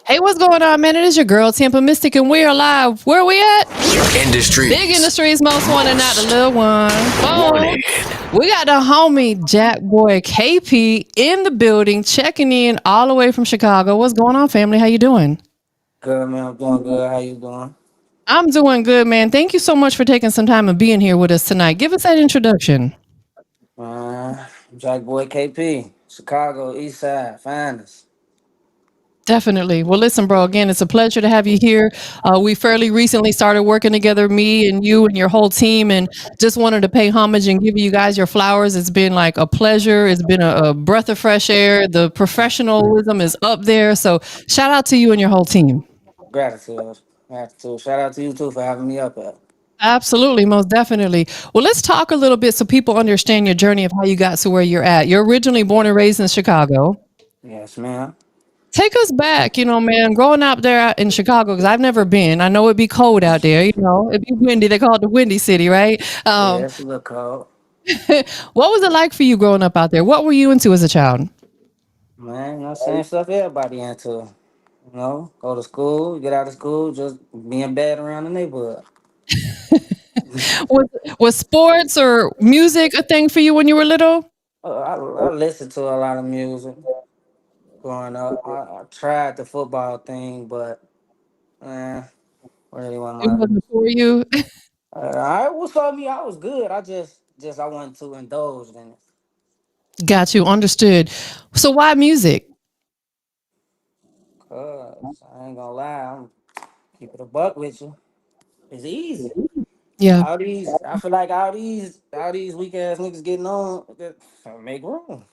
Hey, what's going on, man? It is your girl, TampaMystic, and we're live. Where we at? Big Industries. Industries, most wanted, not the little one. Wanted. Boom. We got the homie Jackboi KP in the building, checking in all the way from Chicago. What's going on, family? How you doing? Good man, I'm doing good. How you doing? I'm doing good, man. Thank you so much for taking some time and being here with us tonight. Give us that introduction. Jackboi KP, Chicago East Side, finest. Definitely. Well, listen, bro, again, it's a pleasure to have you here. We fairly recently started working together, me and you and your whole team, and just wanted to pay homage and give you guys your flowers. It's been like a pleasure. It's been a breath of fresh air. The professionalism is up there. So shout out to you and your whole team. Gratitude, gratitude. Shout out to you too for having me up here. Absolutely, most definitely. Well, let's talk a little bit so people understand your journey of how you got to where you're at. You're originally born and raised in Chicago. Yes, ma'am. Take us back, man, growing up there in Chicago, because I've never been. I know it'd be cold out there, it'd be windy. They call it the Windy City, right? Yeah, it's a little cold. What was it like for you growing up out there? What were you into as a child? Man, same stuff everybody into. Go to school, get out of school, just be in bed around the neighborhood. Was, was sports or music a thing for you when you were little? I listened to a lot of music growing up. I tried the football thing, but eh, really wasn't It my. wasn't for you. I was for me. I was good. I just I wanted to indulge in it. Got you, understood. So why music? Cause I ain't gonna lie, I'm keep it a buck with you. It's easy. Yeah. I feel like all these weak ass niggas getting on. Make room.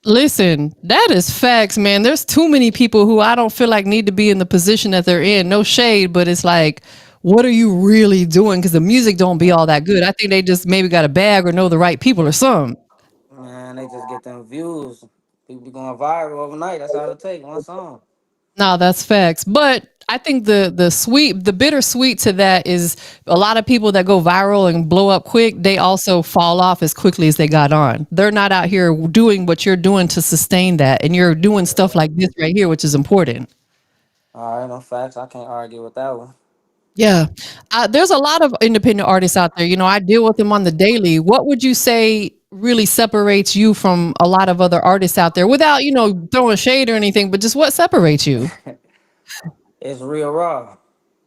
Listen, that is facts, man. There's too many people who I don't feel like need to be in the position that they're in. No shade, but it's like, what are you really doing? Because the music don't be all that good. I think they just maybe got a bag or know the right people or something. Man, they just get them views. People be going viral overnight. That's all it take. One song. No, that's facts. But I think the bittersweet to that is a lot of people that go viral and blow up quick, they also fall off as quickly as they got on. They're not out here doing what you're doing to sustain that. And you're doing stuff like this right here, which is important. All right, no facts. I can't argue with that one. Yeah. There's a lot of independent artists out there. I deal with them on the daily. What would you say really separates you from a lot of other artists out there without, throwing shade or anything, but just what separates you? It's real raw.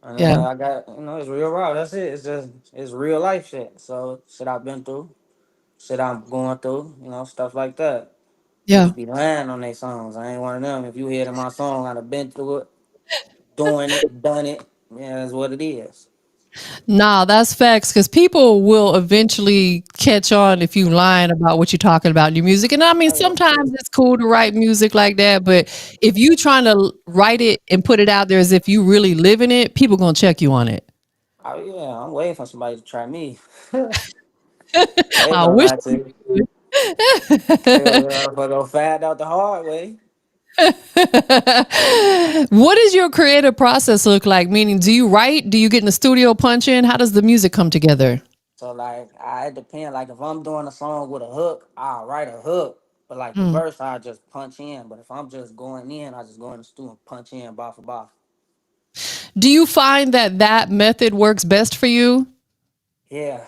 And Yeah. I got it's real raw. That's it. It's real life shit. So shit I've been through, shit I'm going through, stuff like that. Yeah. Niggas be lying on their songs. I ain't one of them. If you hear my song, I'd have been through it, doing it, done it. Yeah, that's what it is. Nah, that's facts because people will eventually catch on if you lying about what you're talking about in your music. And I mean, Oh yeah. sometimes it's cool to write music like that, but if you trying to write it and put it out there as if you really live in it, people gonna check you on it. Oh yeah, I'm waiting for somebody to try me. I ain't I gonna wish. lie to you. Hell yeah, if I go find out the hard way. What does your creative process look like? Meaning, do you write? Do you get in the studio, punch in? How does the music come together? So like, it depends. Like if I'm doing a song with a hook, I'll write a hook. But like the Mm. verse, I just punch in. But if I'm just going in, I just go in the studio and punch in bar for bar. Do you find that that method works best for you? Yeah,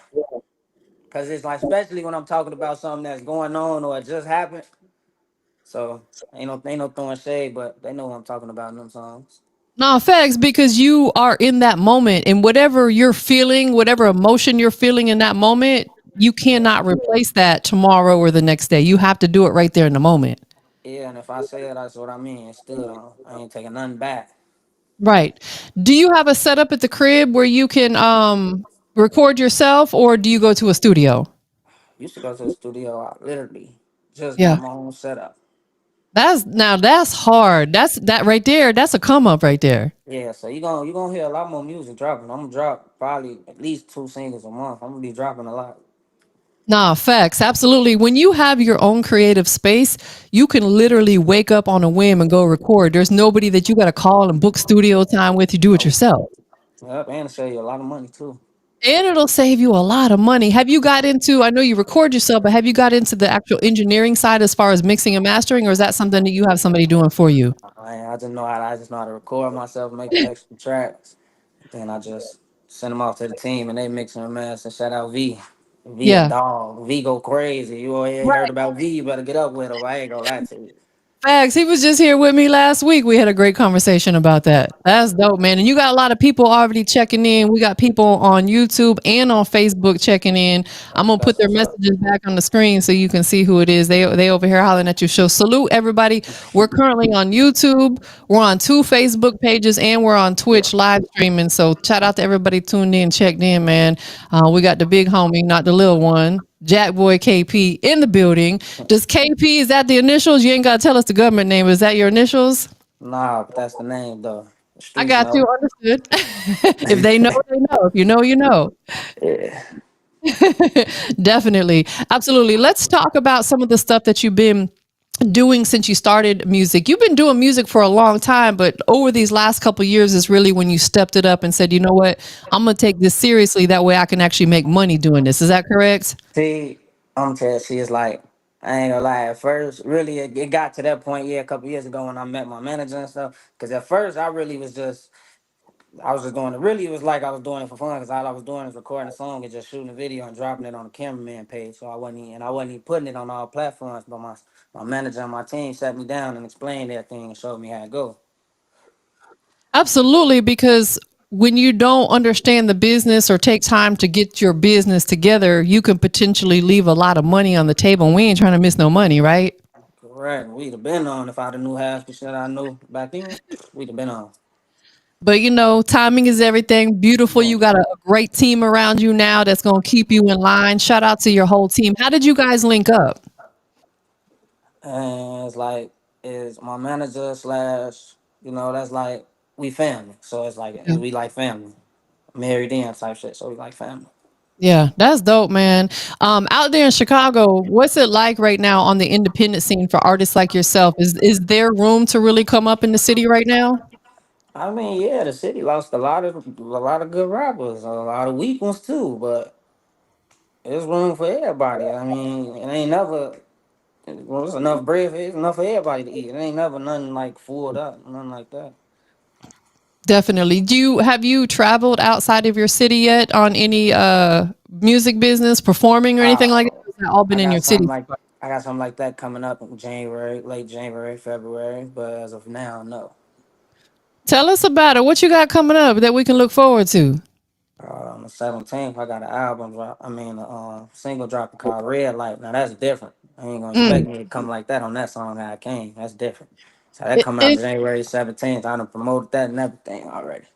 cause it's like especially when I'm talking about something that's going on or it just happened. So ain't no throwing shade, but they know what I'm talking about in them songs. No, facts, because you are in that moment and whatever you're feeling, whatever emotion you're feeling in that moment, you Yeah, cannot replace that tomorrow or the next day. You have to do it right there in the moment. yeah. And if I say it, that's what I mean. It's still, I ain't taking nothing back. Right. Do you have a setup at the crib where you can record yourself or do you go to a studio? Used to go to the studio, I literally just Yeah. got my own setup. That's hard. That right there. That's a come up right there. Yeah, so you gonna hear a lot more music dropping. I'm gonna drop probably at least two singles a month. I'm gonna be dropping a lot. Nah, facts. Absolutely. When you have your own creative space, you can literally wake up on a whim and go record. There's nobody that you got to call and book studio time with. You do it Nope. yourself. Yep, and save you a lot of money too. And it'll save you a lot of money. Have you got into, I know you record yourself, but have you got into the actual engineering side as far as mixing and mastering, or is that something that you have somebody doing for you? I I just know how to record myself, make the extra tracks. Then I just send them off to the team, and they mix and match. And shout out V. V a Yeah. dog. V go crazy. You already heard about V. You better get up with him. I ain't gonna lie to you. Facts. He was just here with me last week. We had a great conversation about that. That's dope, man. And you got a lot of people already checking in. We got people on YouTube and on Facebook checking in. I'm gonna put That's their what's up. messages back on the screen so you can see who it is. They over here hollering at you. So salute everybody. We're currently on YouTube. We're on 2 Facebook pages and we're on Twitch live streaming. So shout out to everybody tuned in, checked in, man. We got the big homie, not the little one. Jackboi KP in the building. Does KP, is that the initials? You ain't got to tell us the government name. Is that your initials? Nah, but that's the name though. The I streets got you. know. Understood. If they know, they know. If you know, you know. Yeah. Definitely. Absolutely. Let's talk about some of the stuff that you've been doing since you started music. You've been doing music for a long time, but over these last couple of years is really when you stepped it up and said, you know what, I'm going to take this seriously. That way I can actually make money doing this. Is that correct? See, I'm telling you, see, it's like I ain't gonna lie. At first, really, it got to that point, yeah, a couple years ago when I met my manager and stuff. Because at first, I was just doing it. Really, it was like I was doing it for fun. Because all I was doing is recording a song and just shooting a video and dropping it on the cameraman page. So I wasn't even putting it on all platforms. But my manager and my team sat me down and explained everything and showed me how it go. Absolutely, because when you don't understand the business or take time to get your business together, you can potentially leave a lot of money on the table. And we ain't trying to miss no money, right? Correct. We'd have been on if I'd have knew half the shit I knew back then. We'd have been on. But you know, timing is everything. Beautiful. You got a great team around you now that's going to keep you in line. Shout out to your whole team. How did you guys link up? And it's like is my manager slash that's like we family, so it's like Yeah. we like family, married in type shit, so we like family. Yeah, that's dope, man. Out there in Chicago, what's it like right now on the independent scene for artists like yourself? Is there room to really come up in the city right now? I mean, yeah, the city lost a lot of good rappers, a lot of weak ones too, but there's room for everybody. I mean, it ain't never well, it's enough bread it's enough for everybody to eat. It ain't never nothing like full up, nothing like that. Definitely. Do you have you traveled outside of your city yet on any music business, performing or anything like that? uh Or has that all I been in got your something city? like I got something like that coming up in January, late January, February. But as of now, no. Tell us about it. What you got coming up that we can look forward to? On the 17th, I got an album drop. I mean, a single dropping called Red Light. Now that's different. I ain't gonna expect Mm. me to come like that on that song how I came. That's different. So that It, come out it, January 17th. I done promoted that and everything already.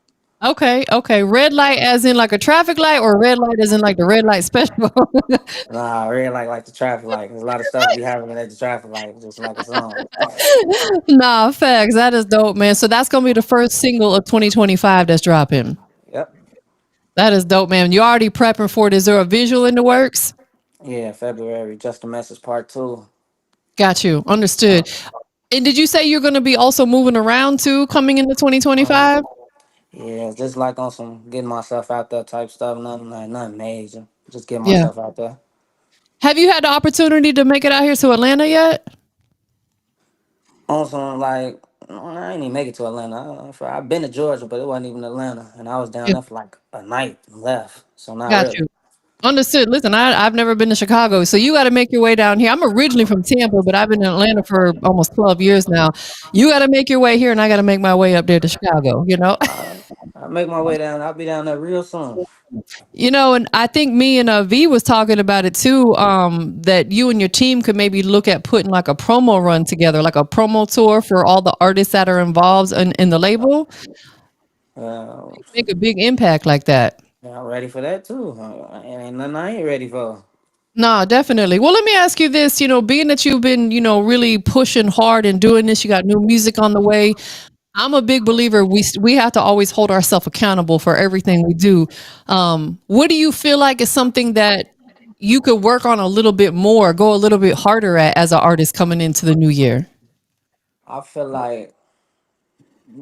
okay, okay. Red light as in like a traffic light, or red light as in like the red light special? Nah, Red Light like the traffic light. There's a lot of stuff be happening at the traffic light, just like a song. Nah, facts. That is dope, man. So that's gonna be the first single of 2025 that's dropping. Yep. That is dope, man. You already prepping for it. Is there a visual in the works? Yeah, February. Just a Message Part 2. Got you. Uh, Understood. And did you say you're going to be also moving around too coming into um, 2025? yeah, just like on some getting myself out there type stuff. Nothing major. Just getting Yeah. myself out there. Have you had the opportunity to make it out here to Atlanta yet? On some like I ain't even make it to Atlanta. I've been to Georgia, but it wasn't even Atlanta, and I was down Yeah. there for like a night and left. So not Got really. you. Understood. Listen, I've never been to Chicago, so you got to make your way down here. I'm originally from Tampa, but I've been in Atlanta for almost 12 years now. You got to make your way here, and I got to make my way up there to Chicago, you know? I make my way down. I'll be down there real soon. You know, and I think me and V was talking about it too. That you and your team could maybe look at putting like a promo run together, like a promo tour for all the artists that are involved in the label. Make a big impact like that. Yeah, I'm ready for that too. Ain't nothing I ain't ready for. No, definitely. Well, let me ask you this, being that you've been, really pushing hard and doing this, you got new music on the way. I'm a big believer we have to always hold ourselves accountable for everything we do. What do you feel like is something that you could work on a little bit more, go a little bit harder at as an artist coming into the new year? I feel like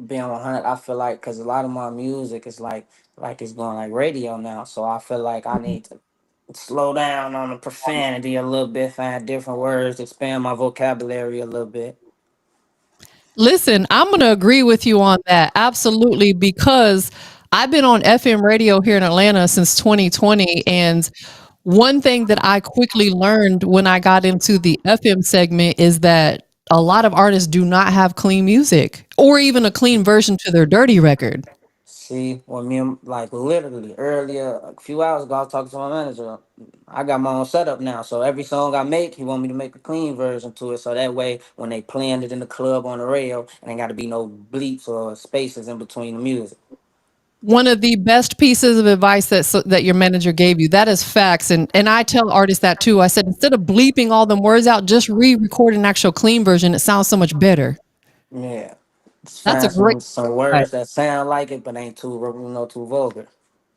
being 100. I feel like because a lot of my music is like it's going like radio now. So I feel like I need to slow down on the profanity a little bit, find different words, expand my vocabulary a little bit. Listen, I'm going to agree with you on that. Absolutely. Because I've been on FM radio here in Atlanta since 2020. And one thing that I quickly learned when I got into the FM segment is that a lot of artists do not have clean music or even a clean version to their dirty record. See, when like literally earlier, a few hours ago, I was talking to my manager. I got my own setup now, so every song I make, he want me to make a clean version to it, so that way when they playing it in the club on the radio, it ain't got to be no bleeps or spaces in between the music. One of the best pieces of advice that your manager gave you. That is facts, and I tell artists that too. I said instead of bleeping all them words out, just re-record an actual clean version. It sounds so much better. Yeah, just That's a find great some advice. words that sound like it, but ain't too too vulgar.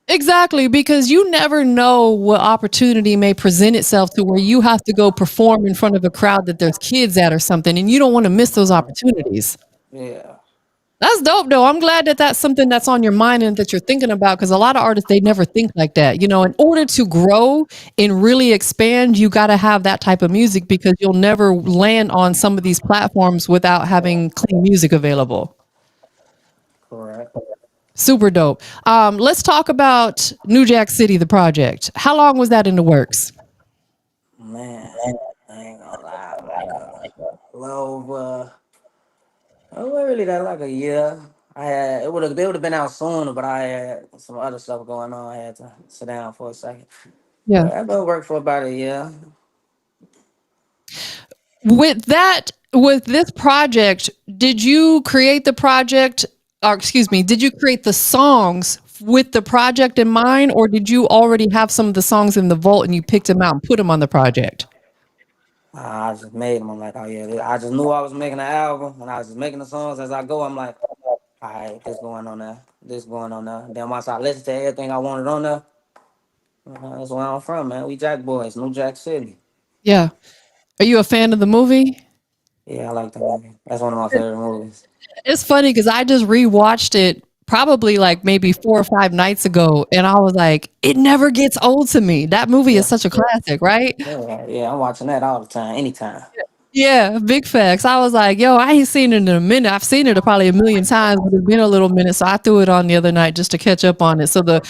Exactly, because you never know what opportunity may present itself to where you have to go perform in front of a crowd that there's kids at or something, and you don't want to miss those opportunities. Yeah, That's dope, though. I'm glad that that's something that's on your mind and that you're thinking about because a lot of artists, they never think like that. You know, in order to grow and really expand, you got to have that type of music because you'll never land on some of these platforms without having clean music available. correct. Super dope. Let's talk about New Jack City, the project. How long was that in the works? Man, I ain't gonna lie, like a little over. Oh, well, really, that like a year. I had they would have been out sooner, but I had some other stuff going on. I had to sit down for a second. Yeah. But I go work for about a year. With this project, did you create the project, or excuse me, did you create the songs with the project in mind, or did you already have some of the songs in the vault and you picked them out and put them on the project? I just made them. I'm like, oh yeah, I just knew I was making an album, and I was just making the songs as I go. I'm like, all right, this going on there, this going on there. Then once I listen to everything I wanted on there, that's where I'm from, man. We Jack Boys, New Jack City. Yeah. Are you a fan of the movie? Yeah, I like the movie. That's one of my favorite movies. It's funny because I just rewatched it probably like maybe 4 or 5 nights ago, and I was like, it never gets old to me. That movie is Yeah, such a classic, right? yeah, yeah. I'm watching that all the time, anytime. Yeah, big facts. I was like, yo, I ain't seen it in a minute. I've seen it probably a million times, but it's been a little minute. So I threw it on the other night just to catch up on it. So the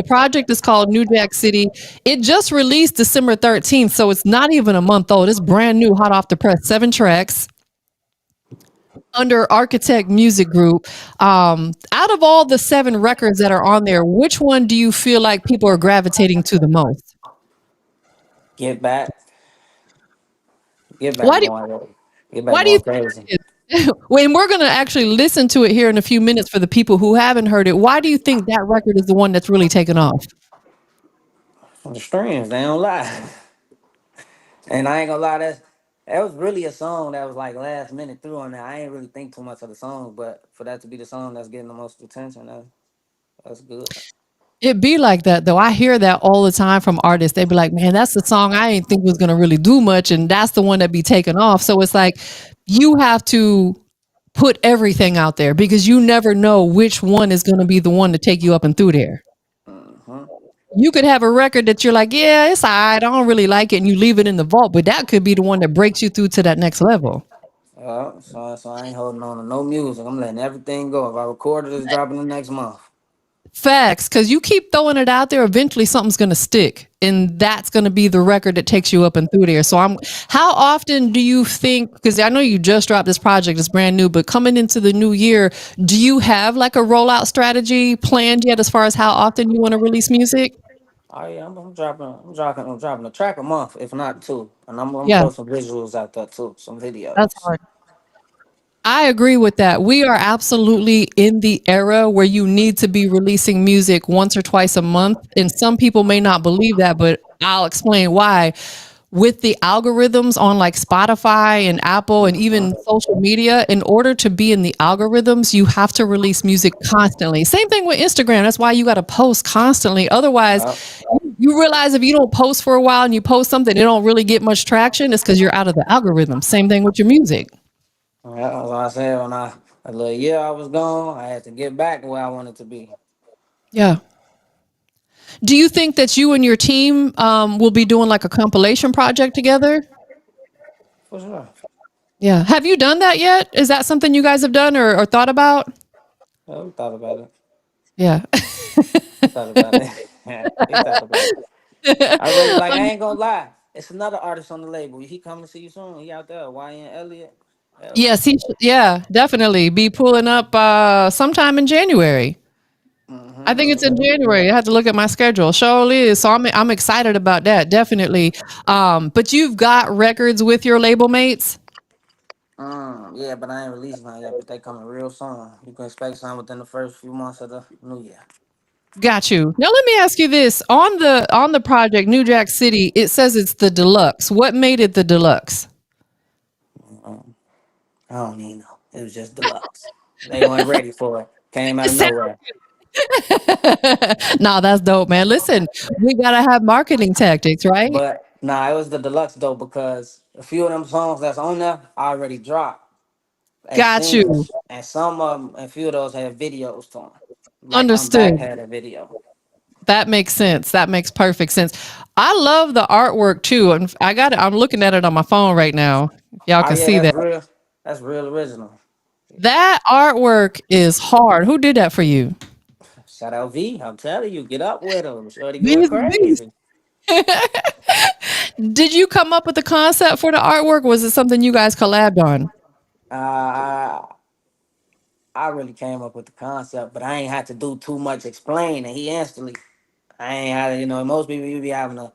project is called New Jack City. It just released December 13th. So it's not even a month old. It's brand new, hot off the press, 7 tracks under Architect Music Group. Out of all the 7 records that are on there, which one do you feel like people are gravitating to the most? Get back, get back Why do going, get back Why do you going think crazy. that is? When we're going to actually listen to it here in a few minutes for the people who haven't heard it, why do you think that record is the one that's really taken off? The streams, they don't lie. And I ain't gonna lie, that was really a song that was like last minute through on there. I ain't really think too much of the song, but for that to be the song that's getting the most attention, that's good. It be like that though. I hear that all the time from artists. They be like, "Man, that's the song I didn't think was going to really do much," and that's the one that be taken off. So it's like you have to put everything out there because you never know which one is going to be the one to take you up and through there. Hmm. You could have a record that you're like, yeah, it's all right. I don't really like it. And you leave it in the vault, but that could be the one that breaks you through to that next level. So I ain't holding on to no music. I'm letting everything go. If I record it, it's dropping the next month. Facts. Cause you keep throwing it out there, eventually something's going to stick. And that's going to be the record that takes you up and through there. So how often do you think, cause I know you just dropped this project, it's brand new, but coming into the new year, do you have like a rollout strategy planned yet as far as how often you want to release music? Oh yeah, I'm dropping a track a month, if not two, and I'm Yeah, throw some visuals out there too, some that's videos. hard. I agree with that. We are absolutely in the era where you need to be releasing music once or twice a month. And some people may not believe that, but I'll explain why. With the algorithms on like Spotify and Apple and Hmm. even social media, in order to be in the algorithms, you have to release music constantly. Same thing with Instagram. That's why you got to post constantly. Otherwise, Yeah, you realize if you don't post for a while and you post something, it don't really get much traction. It's because you're out of the algorithm. Same thing with your music. yeah, that's what I said when a little year I was gone. I had to get back to where I wanted to be. Yeah. Do you think that you and your team will be doing like a compilation project together? For sure. Yeah. Have you done that yet? Is that something you guys have done or thought about? Yeah, we thought about it. Yeah. We thought about it. We thought about it. I really like. I ain't gonna lie. It's another artist on the label. He coming to see you soon. He out there. YN Elliott. Hell Yes, yeah, definitely. Be pulling up sometime in January. yeah. I think it's in Yeah. January. I have to look at my schedule. Surely is. So I'm excited about that. Definitely. But you've got records with your label mates. Yeah, but I ain't releasing none yet. But they coming real soon. You can expect something within the first few months of the new year. Got you. Now let me ask you this. On the project New Jack City, it says it's the deluxe. What made it the deluxe? Um, I don't even know. It was just deluxe. They weren't ready for it. Came out It of sounds nowhere. nah, that's dope, man. Listen, we gotta have marketing tactics, right? But nah, it was the deluxe though because a few of them songs that's on there I already dropped as Got you. singles, and some of them, a few of those had videos to them. Like I'm back Understood. had a video. That makes sense. That makes perfect sense. I love the artwork too. And I got it. I'm looking at it on my phone right now. Y'all Oh can yeah, see that's that. real. That's real original. That artwork is hard. Who did that for you? Shout out V. I'm telling you, get up with him. Shorty going These beats. crazy. Did you come up with the concept for the artwork? Was it something you guys collabed on? I really came up with the concept, but I ain't had to do too much explaining. He instantly, I ain't had to, most people you be having to,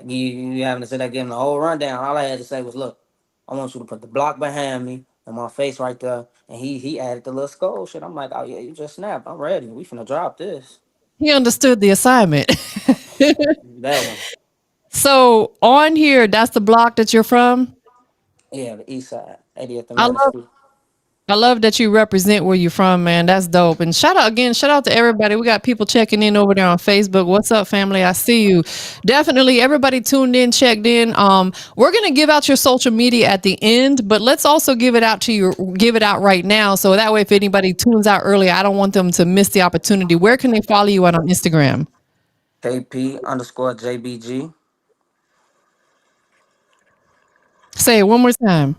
you be having to sit there giving the whole rundown. All I had to say was, look, I want you to put the block behind me and my face right there. And he added the little skull shit. I'm like, oh yeah, you just snapped. I'm ready. We finna drop this. He understood the assignment. That one. So on here, that's the block that you're from. Yeah, the east side, 80th and I Metal love Street. I love that you represent where you're from, man. That's dope. And shout out again, shout out to everybody. We got people checking in over there on Facebook. What's up, family? I see you. Definitely everybody tuned in, checked in. We're gonna give out your social media at the end, but let's also give it out right now. So that way if anybody tunes out early, I don't want them to miss the opportunity. Where can they follow you at on Instagram? KP underscore JBG. Say it one more time.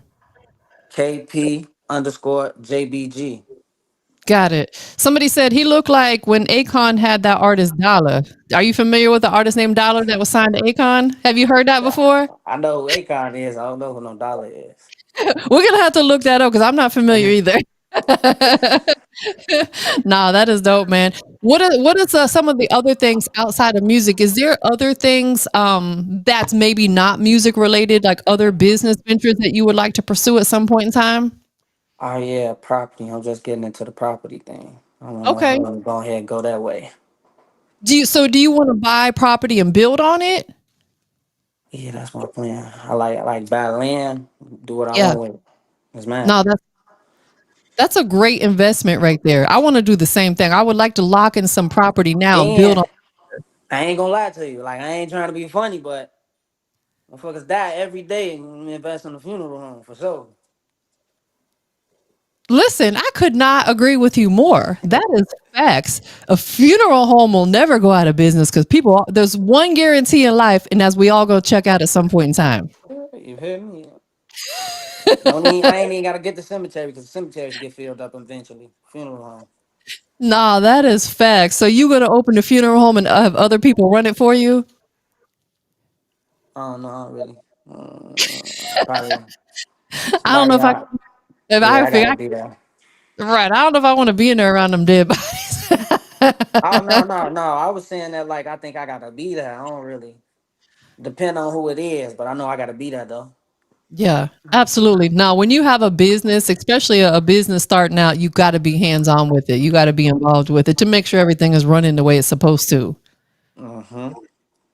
KP underscore JBG. Got it. Somebody said he looked like when Akon had that artist Dollar. Are you familiar with the artist named Dollar that was signed to Akon? Have you heard that before? I know who Akon is. I don't know who no Dollar is. We're gonna have to look that up because I'm not familiar either. Nah, that is dope, man. What is some of the other things outside of music? Is there other things that's maybe not music related, like other business ventures that you would like to pursue at some point in time? Oh yeah, property. I'm just getting into the property thing. Okay. I'm gonna go ahead and go that way. Do you want to buy property and build on it? Yeah, that's my plan. I like buy land, do what I Yeah. want with it. It's mine. No, that's a great investment right there. I want to do the same thing. I would like to lock in some property now and build on. And I ain't gonna lie to you. Like I ain't trying to be funny, but motherfuckers die every day when we invest in the funeral home for sure. Listen, I could not agree with you more. That is facts. A funeral home will never go out of business because there's one guarantee in life, and as we all go check out at some point in time. You hear me? No need. I ain't even gotta get the cemetery because the cemeteries get filled up eventually. Funeral home. Nah, that is facts. So you gonna open the funeral home and have other people run it for you? I don't know. I don't really. Probably I don't know somebody. if Yeah, I I figure gotta be there. right. I don't know if I want to be in there around them dead bodies. Oh no. I was saying that like I think I gotta be there. I don't really depend on who it is, but I know I gotta be there though. Yeah, absolutely. Now, when you have a business, especially a business starting out, you got to be hands on with it. You got to be involved with it to make sure everything is running the way it's supposed to. Mm-hmm.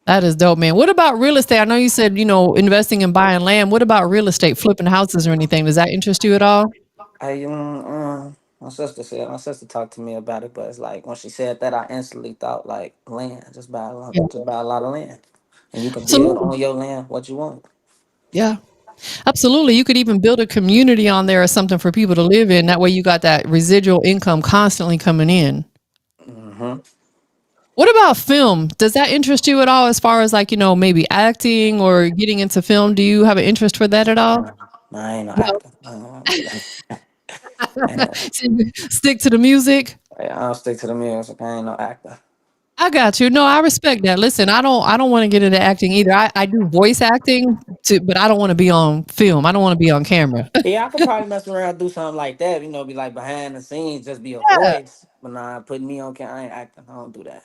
That is dope, man. What about real estate? I know you said, investing in buying land. What about real estate, flipping houses or anything? Does that interest you at all? My sister talked to me about it, but it's like when she said that, I instantly thought like land, Yeah, just buy a lot of land, and you can build absolutely. on your land what you want. Yeah, absolutely. You could even build a community on there or something for people to live in. That way you got that residual income constantly coming in. Mm-hmm. What about film? Does that interest you at all as far as like, maybe acting or getting into film? Do you have an interest for that at all? I ain't no No. actor. I don't do that. ain't no, So you stick to the music. I don't stick to the music. I ain't no actor. I got you. No, I respect that. Listen, I don't want to get into acting either. I do voice acting to, but I don't want to be on film. I don't want to be on camera. Yeah, I could probably mess around and do something like that. Be like behind the scenes, just be a Yeah. voice. But nah, putting me on camera, I ain't acting. I don't do that.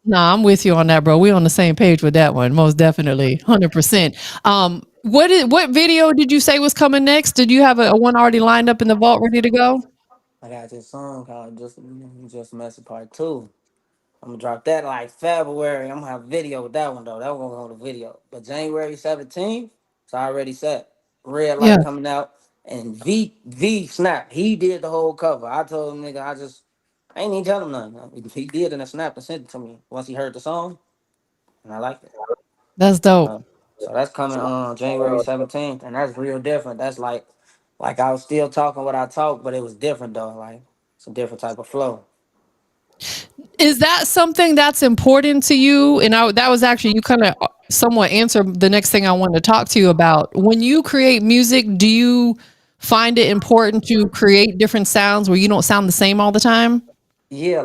No, I'm with you on that, bro. We on the same page with that one, most definitely, 100%. What video did you say was coming next? Did you have a one already lined up in the vault, ready to go? I got this song called Just Messy Part 2. I'm gonna drop that like February. I'm gonna have a video with that one though. That one gonna go to video. But January 17th, it's already set. Red Yeah, light coming out. And V Snap. He did the whole cover. I told him nigga, I ain't even tell him nothing. He did and Snap and sent it to me once he heard the song and I liked it. that's dope. Uh, so that's coming on January 17th, and that's real different. That's like I was still talking what I talk, but it was different though. Like it's a different type of flow. Is that something that's important to you? And that was actually, you kind of somewhat answered the next thing I wanted to talk to you about. When you create music, do you find it important to create different sounds where you don't sound the same all the time? Yeah,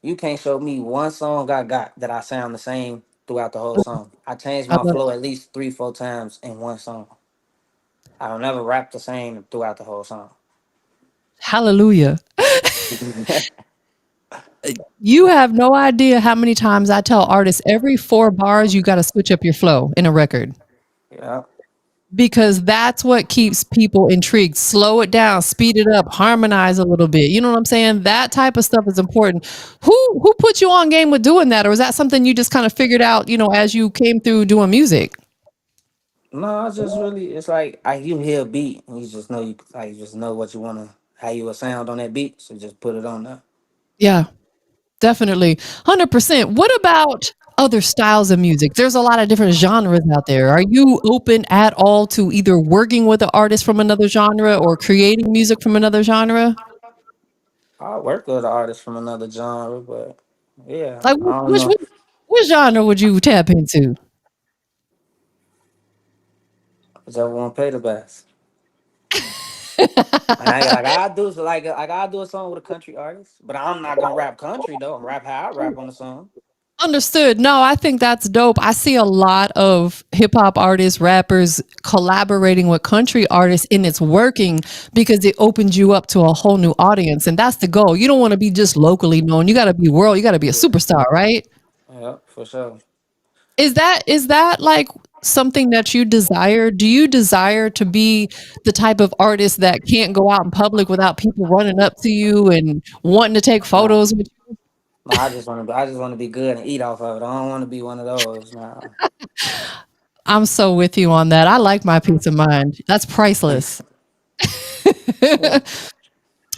you can't show me one song I got that I sound the same throughout the whole song. I changed I my love flow at least 3, 4 times in one song. I don't never rap the same throughout the whole song. Hallelujah. You have no idea how many times I tell artists every 4 bars you got to switch up your flow in a record Yeah. because that's what keeps people intrigued. Slow it down, speed it up, harmonize a little bit. You know what I'm saying? That type of stuff is important. Who put you on game with doing that, or is that something you just kind of figured out? As you came through doing music. No, I just really it's like you hear a beat and you just know what you wanna how you will sound on that beat, so just put it on there. Yeah. Definitely. 100%. What about other styles of music? There's a lot of different genres out there. Are you open at all to either working with an artist from another genre or creating music from another genre? I work with an artist from another genre, but yeah, Like I don't know. what genre would you tap into? Whichever one pay the best. I do a song with a country artist, but I'm not gonna rap country though. I'm rap how I rap on the song. Understood. No, I think that's dope. I see a lot of hip hop artists, rappers collaborating with country artists, and it's working because it opens you up to a whole new audience. And that's the goal. You don't want to be just locally known. You got to be world. You got to be a superstar, right? Yeah, for sure. Is that like something that you desire? Do you desire to be the type of artist that can't go out in public without people running up to you and wanting to take Nah, photos with you? nah, I just wanna be good and eat off of it. I don't wanna be one of those. Nah. I'm so with you on that. I like my peace of mind. That's priceless. Yeah.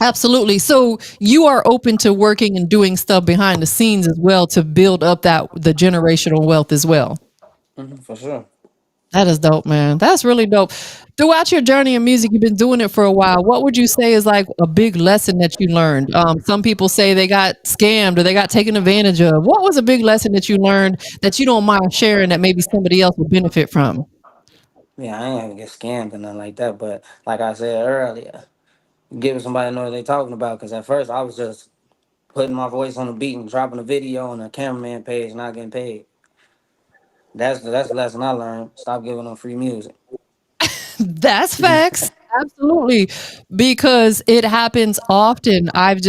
Absolutely. So you are open to working and doing stuff behind the scenes as well to build up that the generational wealth as well. For sure. That is dope, man. That's really dope. Throughout your journey in music, you've been doing it for a while. What would you say is like a big lesson that you learned? Some people say they got scammed or they got taken advantage of. What was a big lesson that you learned that you don't mind sharing that maybe somebody else would benefit from? Yeah, I ain't gonna get scammed or nothing like that. But like I said earlier, giving somebody know what they talking about. Because at first I was just putting my voice on the beat and dropping a video on a cameraman page, not getting paid. That's the lesson I learned. Stop giving them free music. That's facts. Absolutely. Because it happens often. I've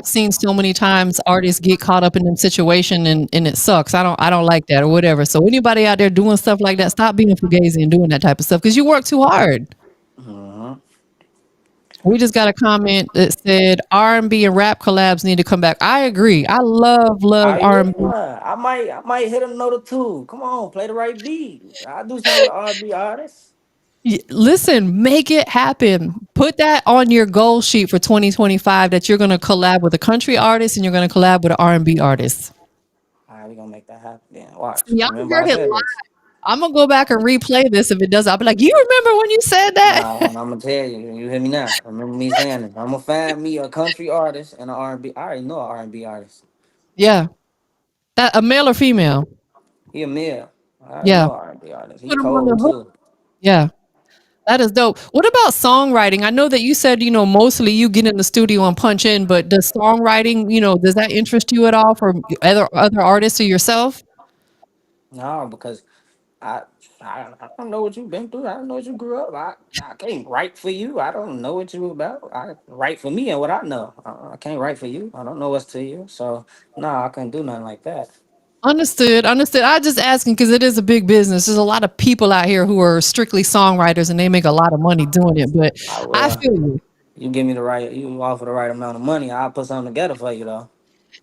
seen so many times artists get caught up in them situation and it sucks. I don't like that or whatever. So anybody out there doing stuff like that, stop being fugazi and doing that type of stuff because you work too hard. Hmm. We just got a comment that said R&B and rap collabs need to come back. I agree. I love Oh R&B. yeah, I might hit another two. Come on, play the right beat. I do something with R&B artists. Listen, make it happen. Put that on your goal sheet for 2025 that you're going to collab with a country artist and you're going to collab with an R&B artist. All right, we gonna make that happen. Then watch. See, I Remember heard I it said live. this. I'm gonna go back and replay this if it does. I'll be like, you remember when you said that? Nah, and I'm gonna tell you. You hear me now? Remember me saying it. I'm gonna find me a country artist and an R&B. I already know an R&B artist. Yeah, that a male or female. He a male. I already Yeah, know an R&B artist. He put them on the cold hook. too. Yeah, That is dope. What about songwriting? I know that you said, mostly you get in the studio and punch in, but does songwriting, does that interest you at all for other artists or yourself? No, because I, I don't know what you've been through. I don't know what you grew up. I can't write for you. I don't know what you about. I write for me and what I know. I can't write for you. I don't know what's to you. So no, I couldn't do nothing like that. Understood, understood. I just asking because it is a big business. There's a lot of people out here who are strictly songwriters and they make a lot of money doing it. But I I will. feel you. You give me the right. You offer the right amount of money. I'll put something together for you though.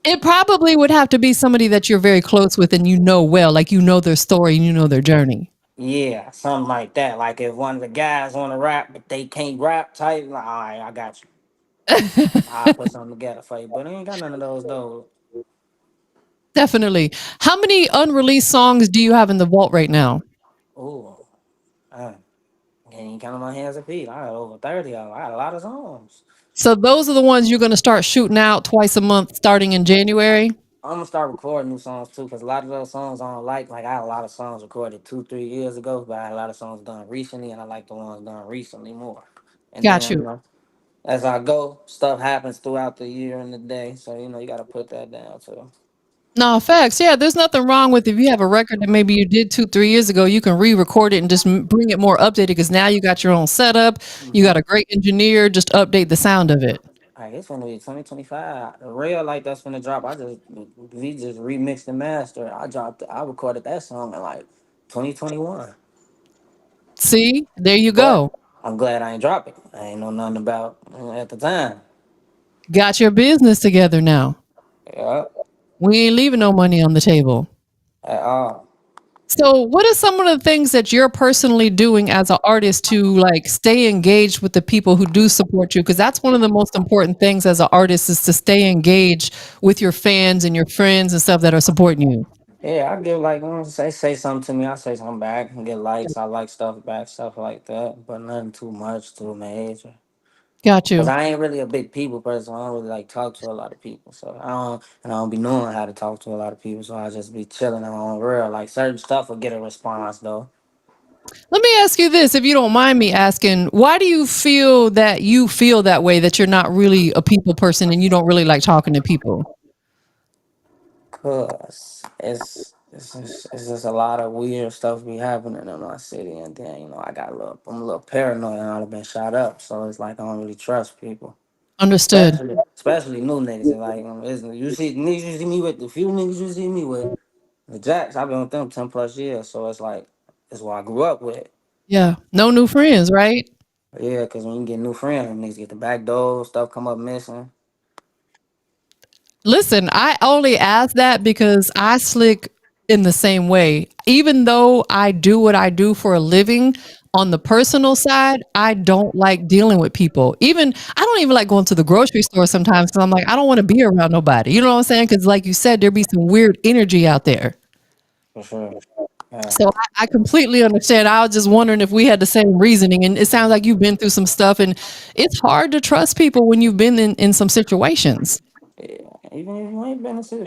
It probably would have to be somebody that you're very close with and you know well, like you know their story and you know their journey. Yeah, something like that. Like if one of the guys want to rap but they can't rap type, like, all right, I got you. I'll put something together for you. But I ain't got none of those though. Definitely. How many unreleased songs do you have in the vault right now? Ooh, uh, can't even count on my hands and feet. I had over 30 of them. I had a lot of songs. So those are the ones you're going to start shooting out twice a month starting in January. I'm gonna start recording new songs too, cause a lot of those songs I don't like. Like I had a lot of songs recorded 2, 3 years ago, but I had a lot of songs done recently, and I like the ones done recently more. And Got then you. as I go, stuff happens throughout the year and the day, so you got to put that down too. No, facts. Yeah, there's nothing wrong with if you have a record that maybe you did 2, 3 years ago, you can re-record it and just bring it more updated because now you got your own setup. You got Mm-hmm. a great engineer. Just update the sound of it. Like it's gonna be 2025. The real like that's gonna drop. We just remixed and mastered. I recorded that song in like 2021. See, there you But go. I'm glad I ain't drop it. I ain't know nothing about at the time. Got your business together now. Yeah, We ain't leaving no money on the table. at all. So, what are some of the things that you're personally doing as an artist to like stay engaged with the people who do support you? Because that's one of the most important things as an artist is to stay engaged with your fans and your friends and stuff that are supporting you. Yeah, I give like say something to me, I say something back and get likes. I like stuff back, stuff like that, but nothing too much, too major. Got Cause you. I ain't really a big people person. I don't really like talk to a lot of people, so I don't be knowing how to talk to a lot of people. So I just be chilling on real. Like certain stuff will get a response though. Let me ask you this, if you don't mind me asking, why do you feel that way that you're not really a people person and you don't really like talking to people? Cause it's just a lot of weird stuff be happening in my city, and then I'm a little paranoid, and I've been shot up, so it's like I don't really trust people. Understood. Especially new niggas. And like you see niggas you see me with the few niggas you see me with the Jacks. I've been with them 10 plus years, so it's like it's what I grew up with. Yeah. No new friends, right? Yeah, cause when you get new friends, them niggas get the back door stuff come up missing. Listen, I only ask that because I slick in the same way. Even though I do what I do for a living, on the personal side, I don't like dealing with people. Even I don't even like going to the grocery store sometimes because I'm like, I don't want to be around nobody. You know what I'm saying? Because like you said, there be some weird energy out there. For sure. Yeah. So I completely understand. I was just wondering if we had the same reasoning. And it sounds like you've been through some stuff, and it's hard to trust people when you've been in some situations. Yeah, even if you ain't been into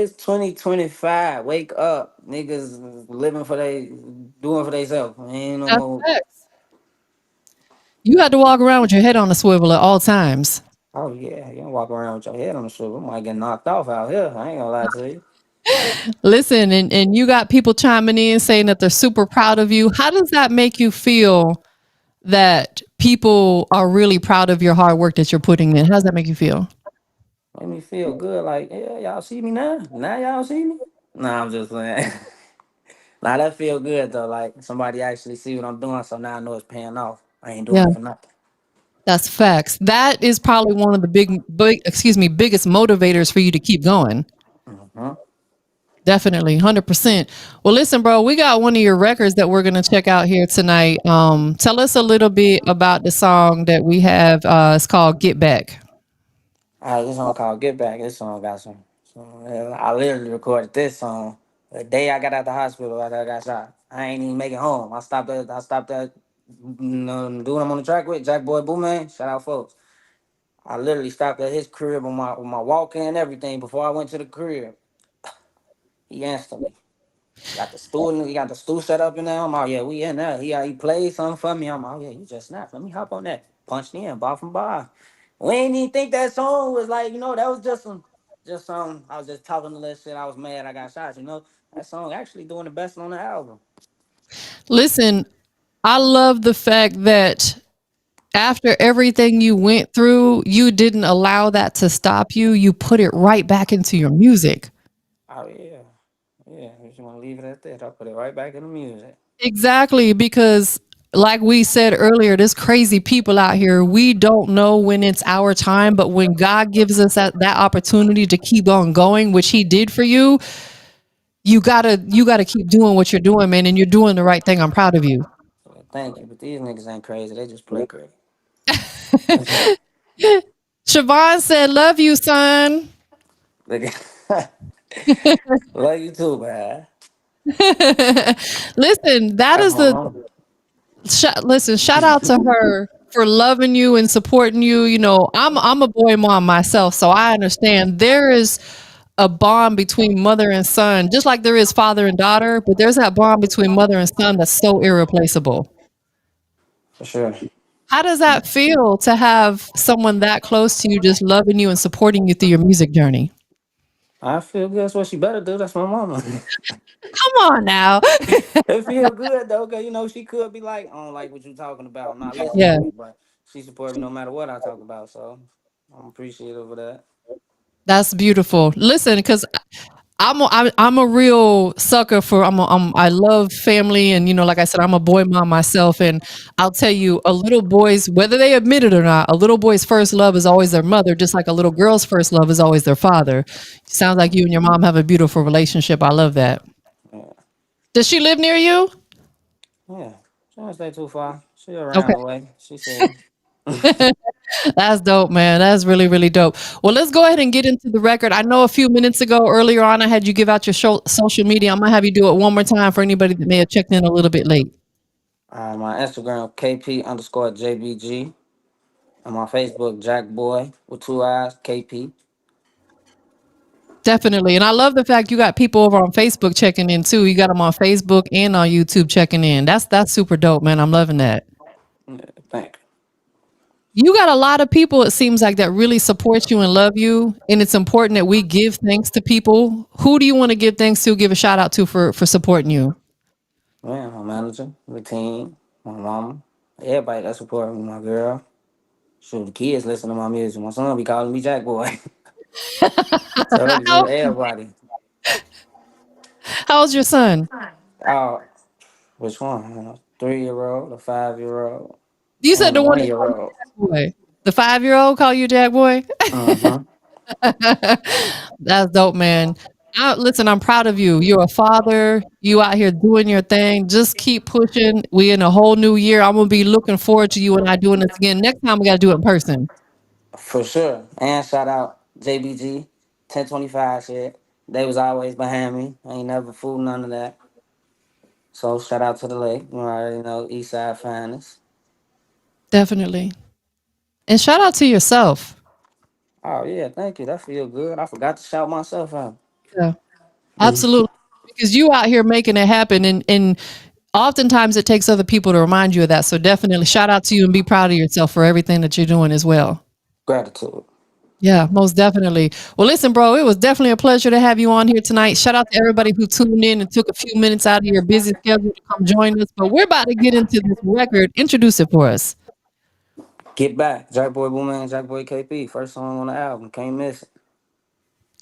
it's 2025. Wake up, niggas living for doing for themselves. Ain't no That's more. facts. You had to walk around with your head on a swivel at all times. Oh yeah, you don't walk around with your head on the swivel. Might get knocked off out here. I ain't gonna lie to you. Listen, and you got people chiming in saying that they're super proud of you. How does that make you feel that people are really proud of your hard work that you're putting in? How does that make you feel? Make me feel good. Like yeah, y'all see me now. Now y'all see me. Nah, I'm just playing. Nah, that feel good though. Like somebody actually see what I'm doing, so now I know it's paying off. I ain't doing Yeah, it for nothing. that's facts. That is probably one of the biggest motivators for you to keep going. Hmm. Definitely, 100%. Well, listen, bro, we got one of your records that we're going to check out here tonight. Tell us a little bit about the song that we have. It's called Get Back. This song called Get Back. This song got some. I literally recorded this song the day I got out the hospital after I got shot. I ain't even make it home. I stopped at dude I'm on the track with, Jackboi KP. Shout out folks. I literally stopped at his crib with my walk in and everything before I went to the crib. He answered me. Got the stool, he got the stool set up in there. I'm yeah, we in there. He played something for me. I'm yeah, you just snapped. Let me hop on that. Punched in, bar from bar. We ain't even think that song was like, that was just some. I was just talking a little shit. I was mad I got shot. That song actually doing the best on the album. Listen, I love the fact that after everything you went through, you didn't allow that to stop you. You put it right back into your music. Oh yeah, yeah. If you want to leave it at that, I'll put it right back in the music. Exactly, because like we said earlier, there's crazy people out here. We don't know when it's our time, but when God gives us that opportunity to keep on going, which he did for you, you gotta keep doing what you're doing, man, and you're doing the right thing. I'm proud of you. So, thank you, but these niggas ain't crazy. They just play crazy. Siobhan said, love you, son. Look love you too, man. Listen, that That's is my the mom. listen, shout out to her for loving you and supporting you. I'm a boy mom myself, so I understand there is a bond between mother and son, just like there is father and daughter, but there's that bond between mother and son that's so irreplaceable. For sure. How does that feel to have someone that close to you just loving you and supporting you through your music journey? I feel good. That's what she better do. That's my mama. Come on now. It feel good though, cause she could be like, I don't like what you talking about. I'm not listening Yeah, to it, but she support me no matter what I talk about. So I'm appreciative of that. that's beautiful. Listen, because I'm a real sucker for I love family, and like I said, I'm a boy mom myself, and I'll tell you, a little boy's, whether they admit it or not, a little boy's first love is always their mother, just like a little girl's first love is always their father. Sounds like you and your mom have a beautiful relationship. I love that. Yeah, Does she live near you? yeah. She don't stay too far. She around Okay. the way. She see me. That's dope, man. That's really, really dope. Well, let's go ahead and get into the record. I know a few minutes ago, earlier on, I had you give out your social media. I'm gonna have you do it one more time for anybody that may have checked in a little bit late. My Instagram KP underscore JBG. And my Facebook Jackboi with two eyes KP. Definitely. And I love the fact you got people over on Facebook checking in too. You got them on Facebook and on YouTube checking in. That's super dope, man. I'm loving that. Yeah, thank You got a lot of people, it seems like, that really support you and love you. And it's important that we give thanks to people. Who do you want to give thanks to, give a shout out to for supporting you? you. Yeah, my manager, the team, my mama, everybody that support me, my girl. Shoot, the kids listen to my music. My son be calling me Jack Boy. So it's How, just everybody. how's your son? Oh, which one? 3 year old, a 5 year old, You said and a the one one that year called old. you Jack Boy. The 5-year-old call you Jack Boy? Mm-hmm. That's dope, man. Listen, I'm proud of you. You're a father. You out here doing your thing. Just keep pushing. We in a whole new year. I'm gonna be looking forward to you and I doing this again. Next time we gotta do it in person. For sure. And shout out JBG, 1025 shit. They was always behind me. I ain't never fooled none of that. So shout out to the lake. You already know East Side Finest. Definitely. And shout out to yourself. Oh yeah, thank you. That feel good. I forgot to shout myself out. Yeah, absolutely. Because you out here making it happen, and oftentimes it takes other people to remind you of that. So definitely shout out to you and be proud of yourself for everything that you're doing as well. Gratitude. Yeah, most definitely. Well, listen, bro, it was definitely a pleasure to have you on here tonight. Shout out to everybody who tuned in and took a few minutes out of your busy schedule to come join us. But we're about to get into this record. Introduce it for us. Get back. Jackboi Boomerang, Jackboi KP. First song on the album. Can't miss it.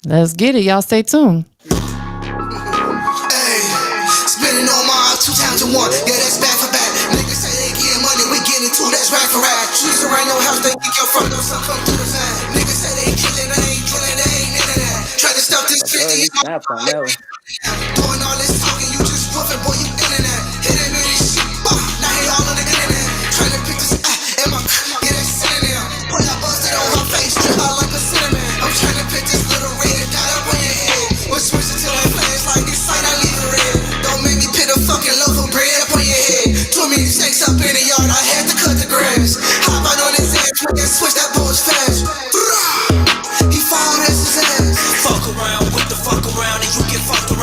Let's get it. Y'all stay tuned. Hey, spending on my 2 times in 1. Yeah, that's back for back. Niggas say they getting money, we getting too. That's rack for rack. Shoes around your house, they kick your front door, some come through the side. Niggas say they killing, they ain't killing, they ain't into that. Try to stop this Yes, 50, sir. you You snapped on that one. doing all this talking, you just woofing, boy, you internet. Hit him in this shit, now he all on the internet. Trying to pick this in my get that synonym. Pull that busted on her face, drip out like a cinnamon. I'm trying to pick this little red dot up on your head. We'll switch it till it flash like this sight, I leave it red. Don't make me put a fucking loaf of bread up on your head. Too many snakes up in the yard, I had to cut the grass. Hop out on his ass, we can switch that bull's fast. He fall, that's his ass. Fuck around with the fuck around and you get fucked around.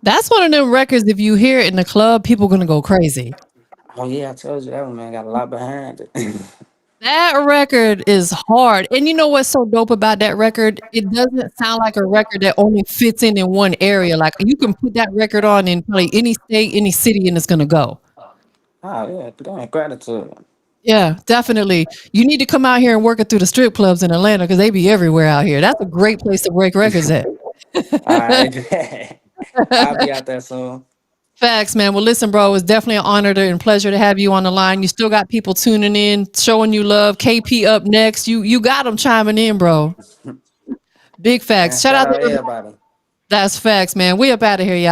That's one of them records. If you hear it in the club, people gonna go crazy. Oh yeah, I told you that one, man, got a lot behind it. That record is hard. And you know what's so dope about that record? It doesn't sound like a record that only fits in one area. Like you can put that record on in probably any state, any city, and it's gonna go. Oh yeah, damn, gratitude. Yeah, definitely. You need to come out here and work it through the strip clubs in Atlanta because they be everywhere out here. That's a great place to break records at. All right, I'll be out there soon. Facts, man. Well, listen, bro, it's definitely an honor and pleasure to have you on the line. You still got people tuning in, showing you love. KP up next. You got them chiming in, bro. Big Man, facts. Shout shout out out to everybody. that's facts, man. We up out of here, y'all.